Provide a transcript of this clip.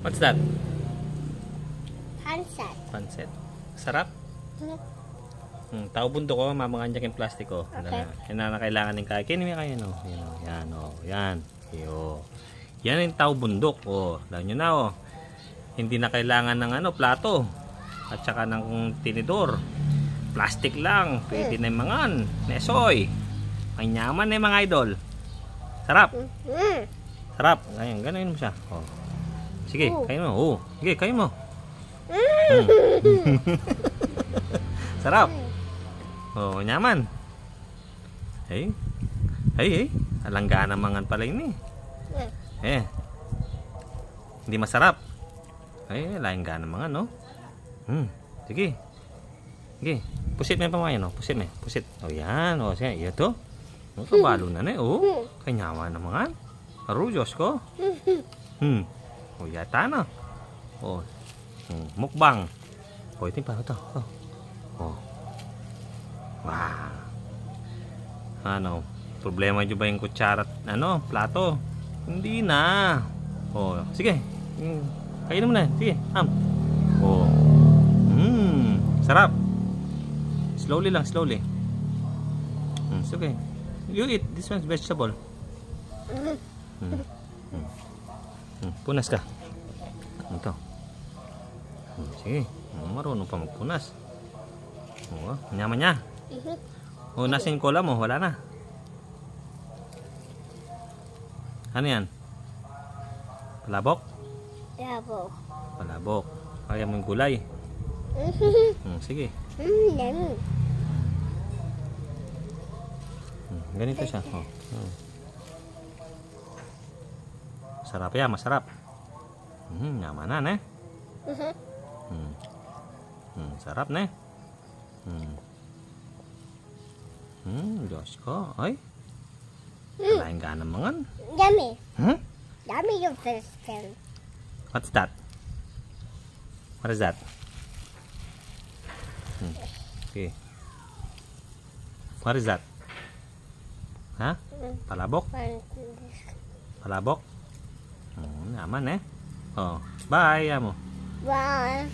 What's that? Pancit. Pancit. Sarap? Tao bundok ko, mamanganyak yung plastic ko. Okay. Yan na kailangan ng kaya. Kaya kayo, no? Yan, o. Yan, o. Yan. Yan yung tao bundok. O, alam nyo na, o. Hindi na kailangan ng plato. At saka ng tinidor. Plastic lang. Pwede na yung mangan. Nesoy. Ang yaman na yung mga idol. Sarap. Sarap. Ganyan, ganoin mo siya. O. Sige, kain mo. O. Sige, kain mo. Sarap. Oh, nyaman. Hey. Hey. Alanggana mangan pala ini. Hindi masarap. Alanggana mangan, no? Sige. Sige. Pusit mo yung pamayan, no? Pusit mo. Pusit. Oh, yan. Oh, siya. Ito. Oh, kabalo na, ne? Oh. Kanyaman na mangan. Arujos ko. Oh, yata na. Oh. Mukbang. Oh, ito yung paano ito. Oh. Wow. Ano? Problema nyo ba yung kutsara at plato? Hindi na. Oh, sige. Kainin mo na. Sige. Oh. Sarap. Slowly lang, slowly. Sige. You eat. This one's vegetable. Punas ka. Ito. Sige. Marunong pa magpunas. Oh, nyaman niya. Oh, nasa yung cola mo? Wala na. Ano yan? Palabok? Palabok. Palabok. Kaya mo yung gulay. Sige. Ganito siya. Oh. Sarap yan, masarap. Nyaman na, ne? Sarap, ne? Diyos ko. Ay. Kalahin ka na mangan. Yummy. Yummy yung fish fin. What's that? What is that? Okay. What is that? Ha? Palabok? Palabok? Naman, eh. Oh. Bye, amo. Bye.